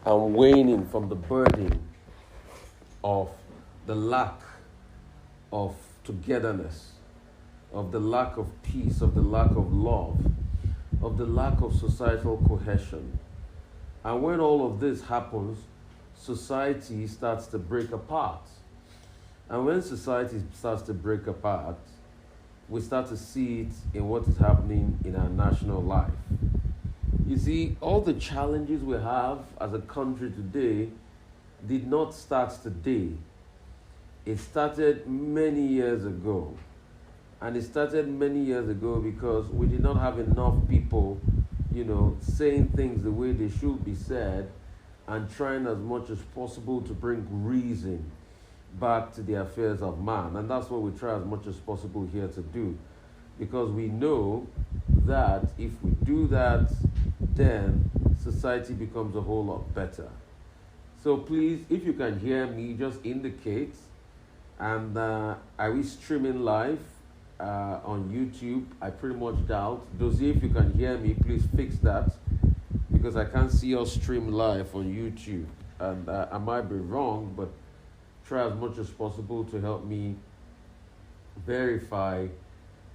and waning from the burden of the lack of togetherness, of the lack of peace, of the lack of love, of the lack of societal cohesion. And when all of this happens, society starts to break apart. And when society starts to break apart, we start to see it in what is happening in our national life. You see, all the challenges we have as a country today did not start today. It started many years ago. And it started many years ago because we did not have enough people, saying things the way they should be said and trying as much as possible to bring reason back to the affairs of man. And that's what we try as much as possible here to do. Because we know that if we do that, then society becomes a whole lot better. So please, if you can hear me, just indicate. And are we streaming live on YouTube? I pretty much doubt. Dozie, if you can hear me, please fix that, because I can't see us stream live on YouTube. And I might be wrong, but try as much as possible to help me verify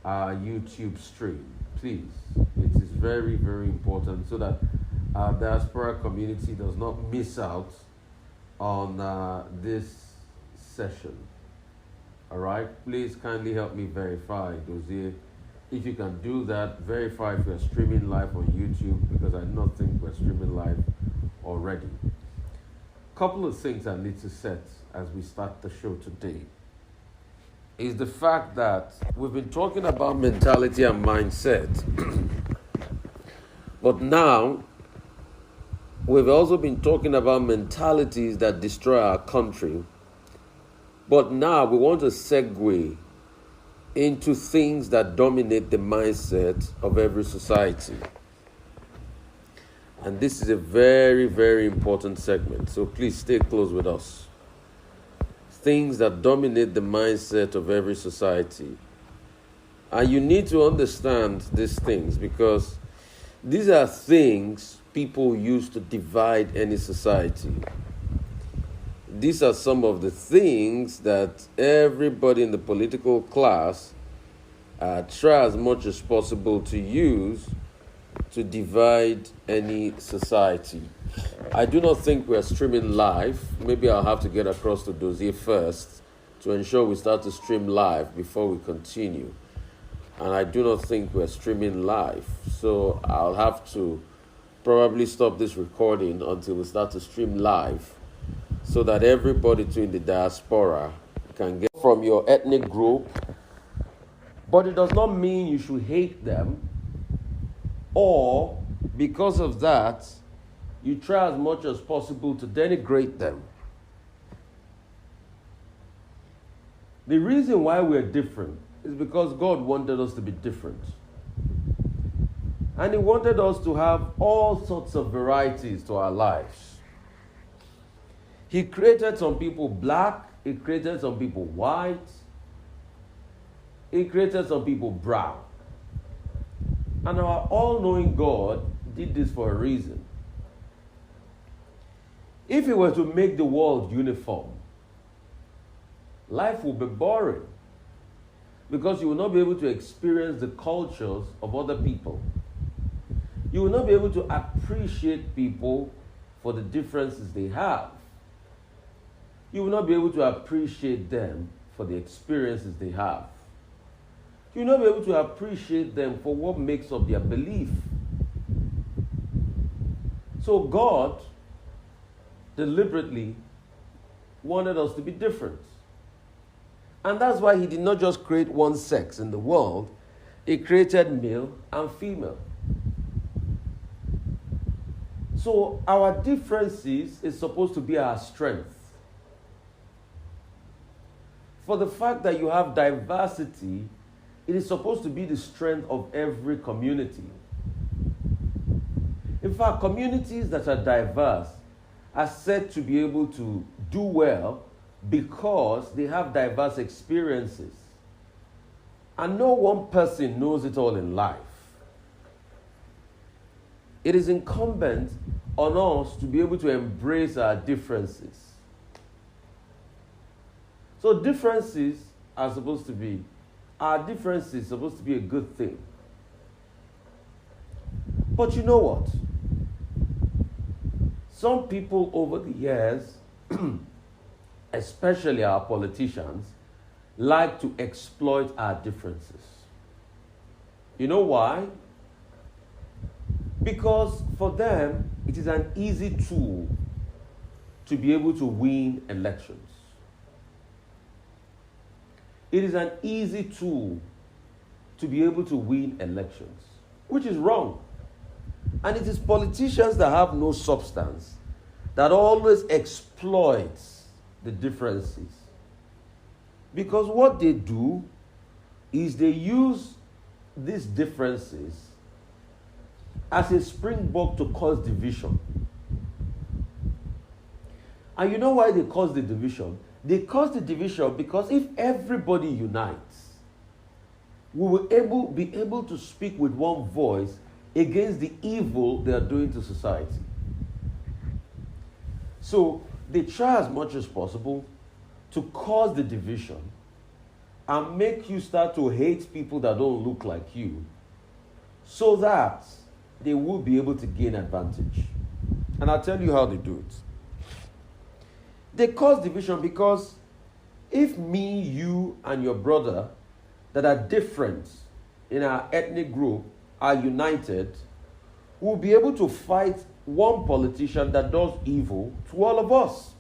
our YouTube stream, please. It is very, very important so that our diaspora community does not miss out on this session. All right, please kindly help me verify, Dozie. If you can do that, verify if we're streaming live on YouTube, because I don't think we're streaming live already. Couple of things I need to set as we start the show today is the fact that we've been talking about mentality and mindset. But now, we've also been talking about mentalities that destroy our country. But now we want to segue into things that dominate the mindset of every society. And this is a very, very important segment. So please stay close with us. Things that dominate the mindset of every society. And you need to understand these things, because these are things people use to divide any society. These are some of the things that everybody in the political class try as much as possible to use to divide any society. I do not think we're streaming live. Maybe I'll have to get across to Dozie first to ensure we start to stream live before we continue. And I do not think we're streaming live. So I'll have to probably stop this recording until we start to stream live, so that everybody too in the diaspora can get from your ethnic group. But it does not mean you should hate them, or because of that, you try as much as possible to denigrate them. The reason why we're different is because God wanted us to be different. And He wanted us to have all sorts of varieties to our lives. He created some people black, He created some people white, He created some people brown. And our all-knowing God did this for a reason. If He were to make the world uniform, life would be boring, because you will not be able to experience the cultures of other people. You will not be able to appreciate people for the differences they have. You will not be able to appreciate them for the experiences they have. You will not be able to appreciate them for what makes up their belief. So God deliberately wanted us to be different. And that's why He did not just create one sex in the world. He created male and female. So our differences is supposed to be our strength. For the fact that you have diversity, it is supposed to be the strength of every community. In fact, communities that are diverse are said to be able to do well because they have diverse experiences. And no one person knows it all in life. it is incumbent on us to be able to embrace our differences. So differences are supposed to be, our differences are supposed to be a good thing. But you know what? Some people over the years, especially our politicians, like to exploit our differences. You know why? Because for them, it is an easy tool to be able to win elections. It is an easy tool to be able to win elections, which is wrong. And it is politicians that have no substance that always exploit the differences. Because what they do is they use these differences as a springboard to cause division. And you know why they cause the division? They cause the division because if everybody unites, we will be able to speak with one voice against the evil they are doing to society. So they try as much as possible to cause the division and make you start to hate people that don't look like you, so that they will be able to gain advantage. And I'll tell you how they do it. They cause division because if me, you, and your brother that are different in our ethnic group are united, we'll be able to fight one politician that does evil to all of us.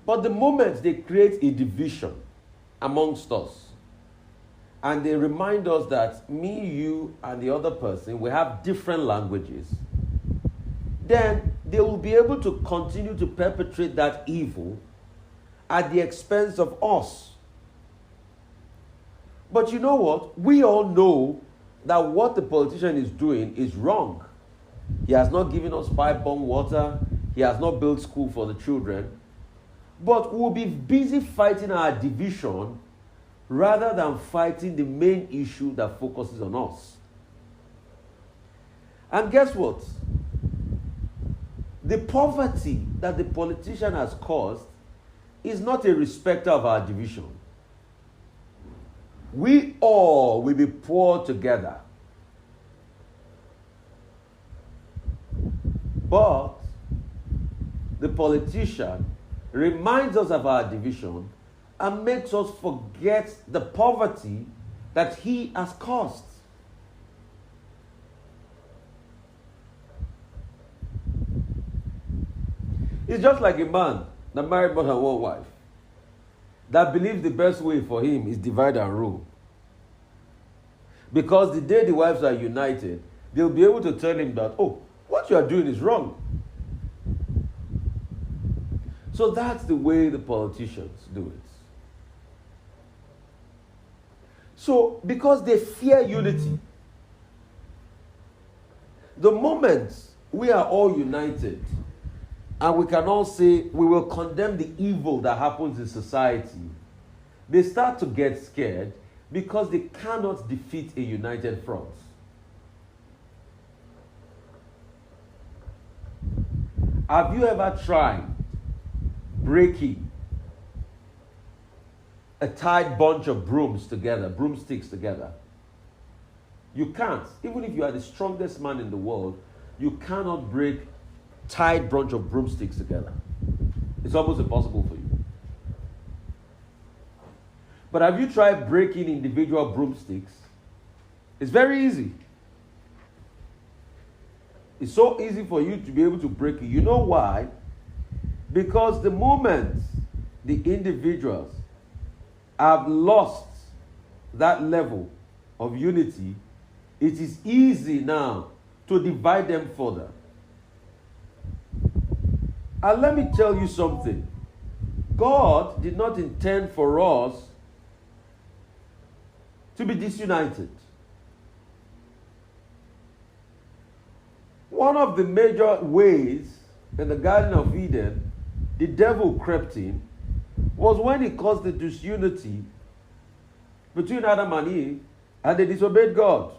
But the moment they create a division amongst us, and they remind us that me, you, and the other person, we have different languages, then they will be able to continue to perpetrate that evil at the expense of us. But you know what? We all know that what the politician is doing is wrong. He has not given us pipe-bomb water. He has not built school for the children. But we'll be busy fighting our division rather than fighting the main issue that focuses on us. And guess what? The poverty that the politician has caused is not a respecter of our division. We all will be poor together. But the politician reminds us of our division and makes us forget the poverty that he has caused. It's just like a man that married more than one wife, that believes the best way for him is divide and rule. Because the day the wives are united, they'll be able to tell him that, oh, what you are doing is wrong. So that's the way the politicians do it. So, because they fear unity, the moment we are all united, and we can all say we will condemn the evil that happens in society, they start to get scared because they cannot defeat a united front. Have you ever tried breaking a tied bunch of broomsticks together? You can't. Even if you are the strongest man in the world, you cannot break tied bunch of broomsticks together. It's almost impossible for you. But have you tried breaking individual broomsticks? It's very easy. It's so easy for you to be able to break it. You know why? Because the moment the individuals have lost that level of unity, it is easy now to divide them further. And let me tell you something. God did not intend for us to be disunited. One of the major ways in the Garden of Eden the devil crept in was when he caused the disunity between Adam and Eve, and they disobeyed God.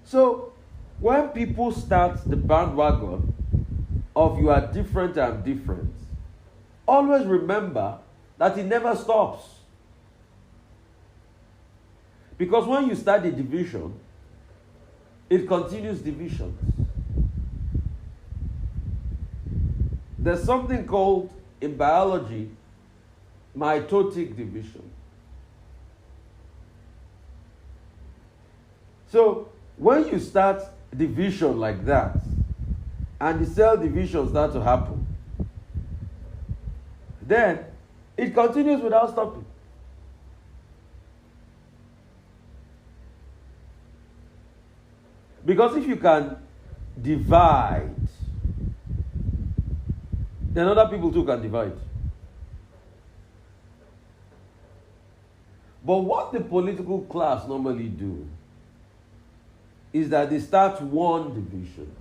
So, when people start the bandwagon of you are different and different, always remember that it never stops. Because when you start the division, it continues divisions. There's something called, in biology, mitotic division. So, when you start division like that, and the cell division starts to happen, then it continues without stopping. Because if you can divide, then other people too can divide. But what the political class normally do is that they start one division.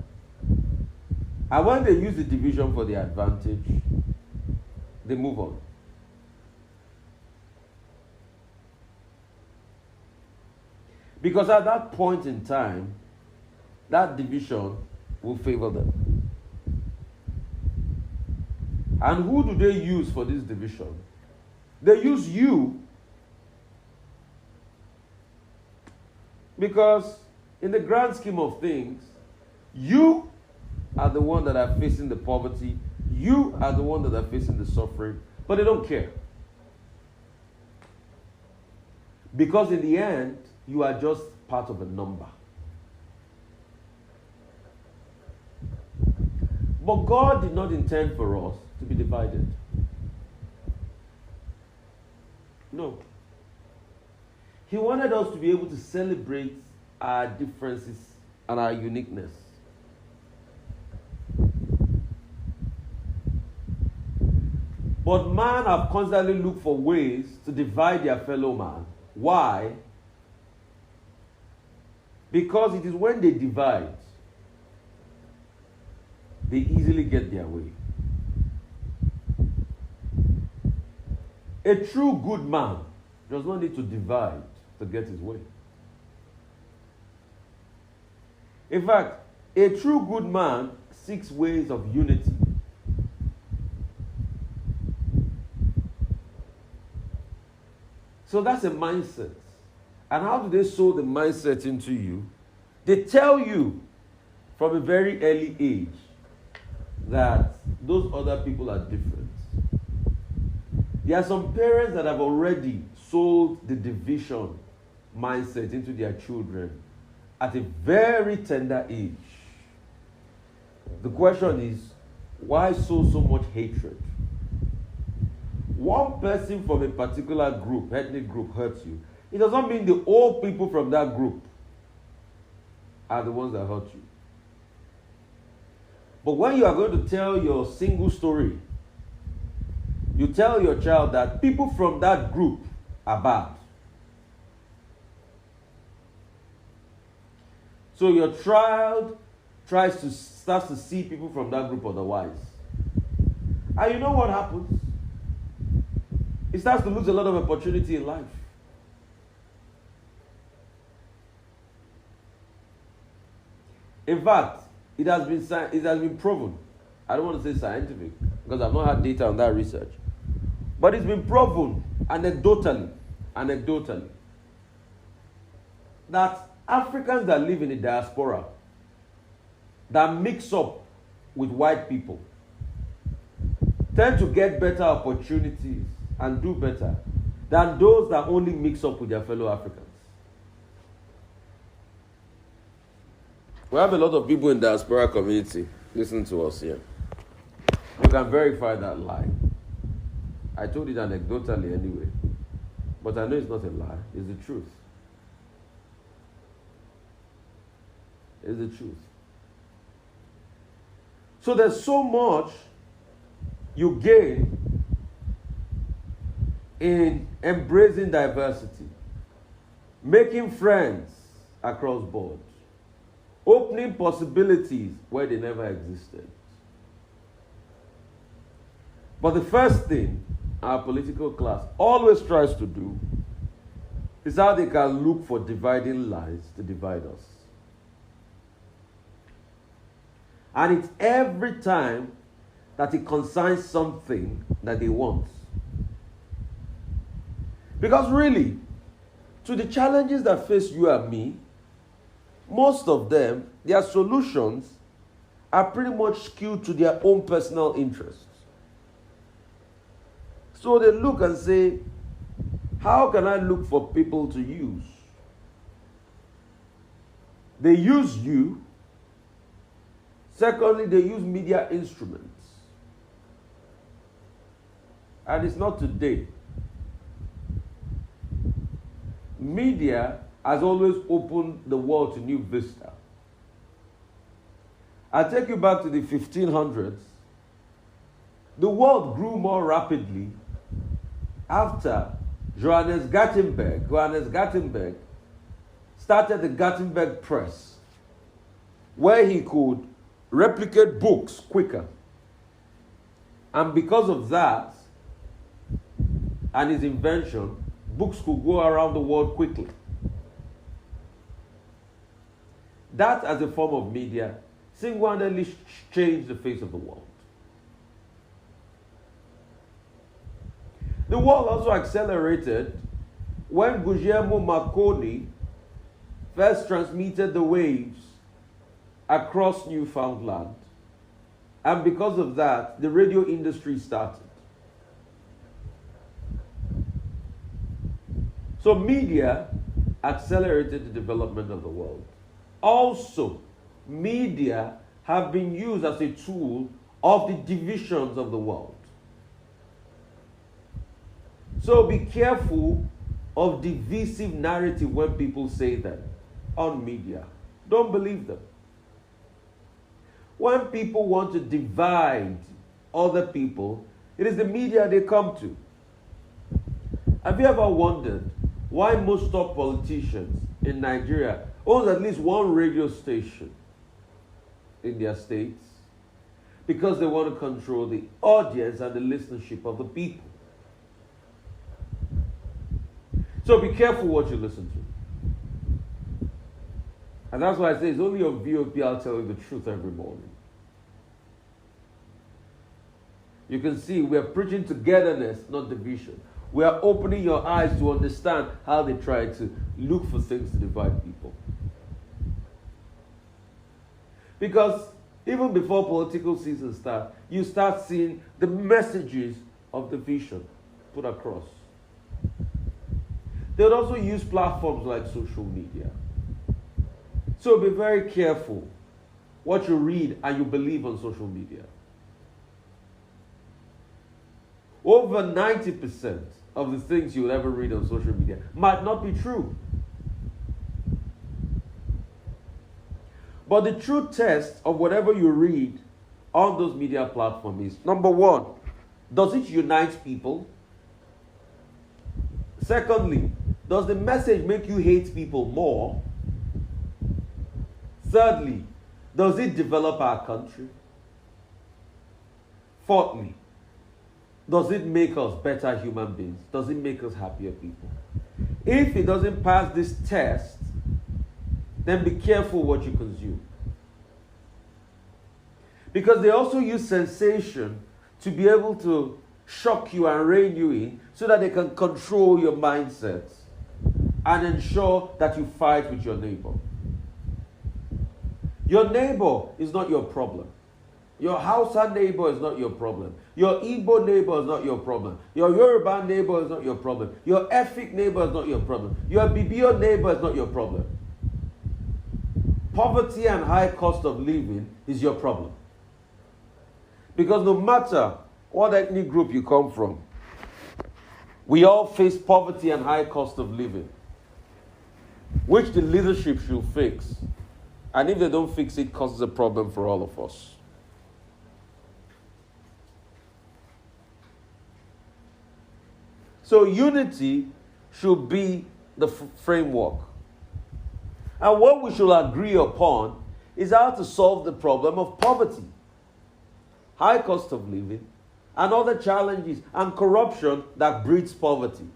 And when they use the division for their advantage, they move on. Because at that point in time, that division will favor them. And who do they use for this division? They use you. Because in the grand scheme of things, you are the one that are facing the poverty. You are the one that are facing the suffering. But they don't care. Because in the end, you are just part of a number. But God did not intend for us to be divided. No. He wanted us to be able to celebrate our differences and our uniqueness. But man have constantly looked for ways to divide their fellow man. Why? Because it is when they divide, they easily get their way. A true good man does not need to divide to get his way. In fact, a true good man seeks ways of unity. So that's a mindset. And how do they sow the mindset into you? They tell you from a very early age that those other people are different. There are some parents that have already sold the division mindset into their children at a very tender age. The question is, why sow so much hatred? One person from a particular group, ethnic group, hurts you. It does not mean the old people from that group are the ones that hurt you. But when you are going to tell your single story, you tell your child that people from that group are bad. So your child starts to see people from that group otherwise. And you know what happens? It starts to lose a lot of opportunity in life. In fact, it has been proven. I don't want to say scientific because I've not had data on that research. But it's been proven anecdotally, that Africans that live in the diaspora that mix up with white people tend to get better opportunities and do better than those that only mix up with their fellow Africans. We have a lot of people in the diaspora community listening to us here. You can verify that lie. I told it anecdotally anyway. But I know it's not a lie. It's the truth. It's the truth. So there's so much you gain in embracing diversity, making friends across board, opening possibilities where they never existed. But the first thing our political class always tries to do is how they can look for dividing lines to divide us. And it's every time that it concerns something that they want. Because really, to the challenges that face you and me, most of them, their solutions are pretty much skewed to their own personal interests. So they look and say, how can I look for people to use? They use you. Secondly, they use media instruments. And it's not today. Media has always opened the world to new vista. I'll take you back to the 1500s. The world grew more rapidly after Johannes Gutenberg started the Gutenberg press, where he could replicate books quicker. And because of that and his invention, books could go around the world quickly. That, as a form of media, single-handedly changed the face of the world. The world also accelerated when Guglielmo Marconi first transmitted the waves across Newfoundland. And because of that, the radio industry started. So media accelerated the development of the world. Also, media have been used as a tool of the divisions of the world. So be careful of divisive narrative when people say them on media. Don't believe them. When people want to divide other people, it is the media they come to. Have you ever wondered why most top politicians in Nigeria own at least one radio station in their states? Because they want to control the audience and the listenership of the people. So be careful what you listen to. And that's why I say it's only on VOP I'll tell you the truth every morning. You can see we're preaching togetherness, not division. We are opening your eyes to understand how they try to look for things to divide people. Because even before political season starts, you start seeing the messages of division put across. They would also use platforms like social media. So be very careful what you read and you believe on social media. Over 90% of the things you will ever read on social media might not be true. But the true test of whatever you read on those media platforms is, number one, does it unite people? Secondly, does the message make you hate people more? Thirdly, does it develop our country? Fourthly, does it make us better human beings? Does it make us happier people? If it doesn't pass this test, then be careful what you consume. Because they also use sensation to be able to shock you and rein you in so that they can control your mindsets and ensure that you fight with your neighbor. Your neighbor is not your problem. Your Hausa neighbor is not your problem. Your Igbo neighbor is not your problem. Your Yoruba neighbor is not your problem. Your Efik neighbor is not your problem. Your Bibio neighbor is not your problem. Poverty and high cost of living is your problem. Because no matter what ethnic group you come from, we all face poverty and high cost of living, which the leadership should fix. And if they don't fix it, causes a problem for all of us. So unity should be the framework. And what we should agree upon is how to solve the problem of poverty, high cost of living, and other challenges and corruption that breeds poverty.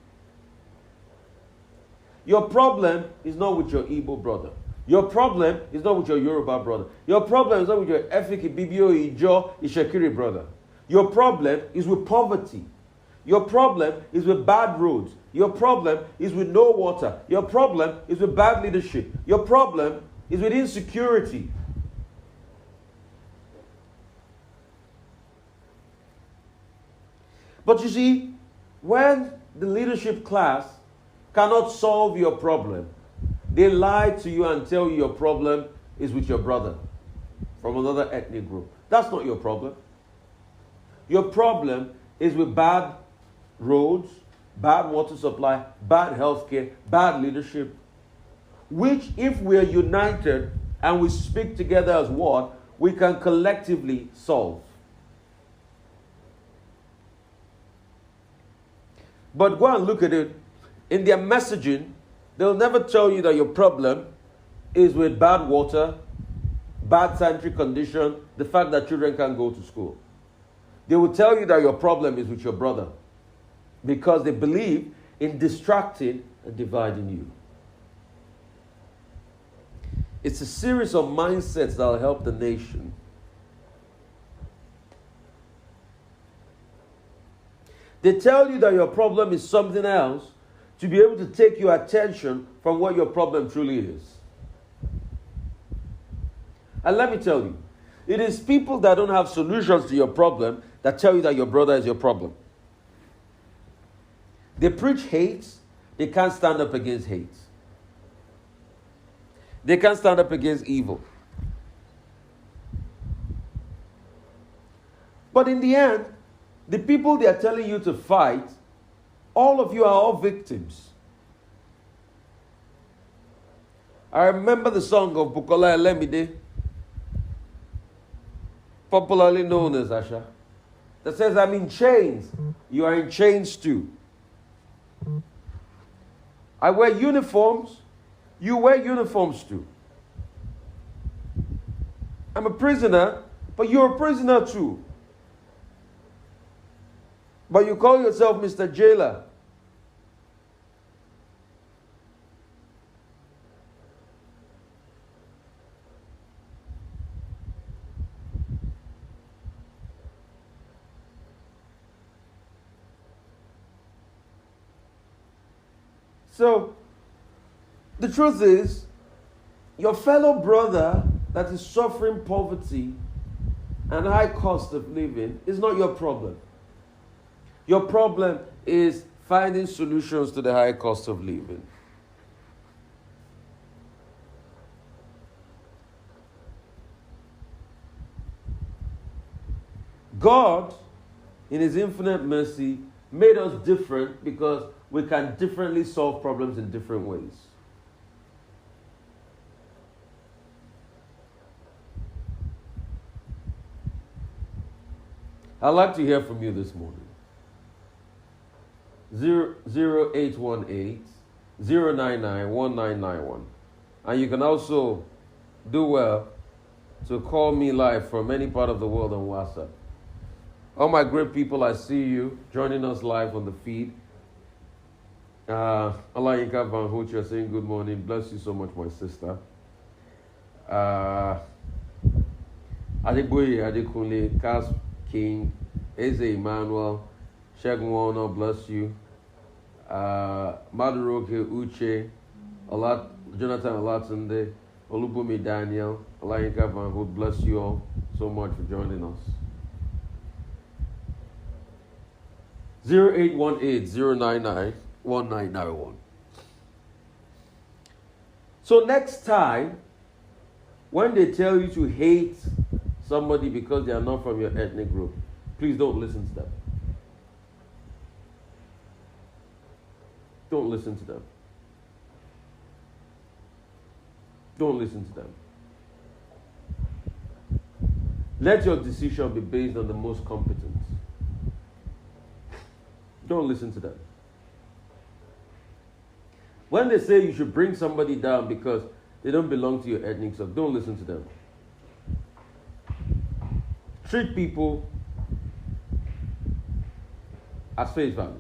Your problem is not with your Igbo brother. Your problem is not with your Yoruba brother. Your problem is not with your Efik, Ibibio, Ijo, Ishekiri brother. Your problem is with poverty. Your problem is with bad roads. Your problem is with no water. Your problem is with bad leadership. Your problem is with insecurity. But you see, when the leadership class cannot solve your problem, they lie to you and tell you your problem is with your brother from another ethnic group. That's not your problem. Your problem is with bad roads, bad water supply, bad healthcare, bad leadership, which if we're united and we speak together as one, we can collectively solve. But go and look at it. In their messaging, they'll never tell you that your problem is with bad water, bad sanitary condition, the fact that children can't go to school. They will tell you that your problem is with your brother because they believe in distracting and dividing you. It's a series of mindsets that will help the nation. They tell you that your problem is something else to be able to take your attention from what your problem truly is. And let me tell you, it is people that don't have solutions to your problem that tell you that your brother is your problem. They preach hate, they can't stand up against hate. They can't stand up against evil. But in the end, the people they are telling you to fight, all of you are all victims. I remember the song of Bukola Elemide, popularly known as Asha, that says, I'm in chains. You are in chains too. I wear uniforms. You wear uniforms too. I'm a prisoner, but you're a prisoner too. But you call yourself Mr. Jailer. So, the truth is, your fellow brother that is suffering poverty and high cost of living is not your problem. Your problem is finding solutions to the high cost of living. God, in His infinite mercy, made us different because we can differently solve problems in different ways. I'd like to hear from you this morning. 0818 099 1991. And you can also do well to call me live from any part of the world on WhatsApp. All my great people, I see you joining us live on the feed. Alayinka Van Hoot, you're saying good morning. Bless you so much, my sister. Adeboye Adekunle, Cas King, Eze Emmanuel, Shegun Warner, bless you. Maduroke Uche, Jonathan Olatunde, Olubumi Daniel, Alayinka Van Hoot, bless you all so much for joining us. 0818-099-1991. So next time, when they tell you to hate somebody because they are not from your ethnic group, please don't listen to them. Don't listen to them. Don't listen to them. Let your decision be based on the most competent. Don't listen to them. When they say you should bring somebody down because they don't belong to your ethnic group, don't listen to them. Treat people as face value.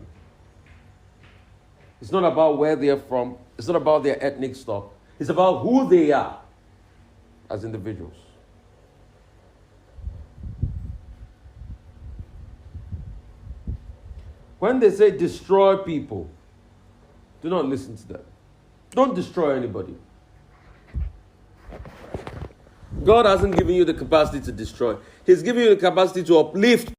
It's not about where they're from. It's not about their ethnic stock. It's about who they are as individuals. When they say destroy people, do not listen to them. Don't destroy anybody. God hasn't given you the capacity to destroy. He's given you the capacity to uplift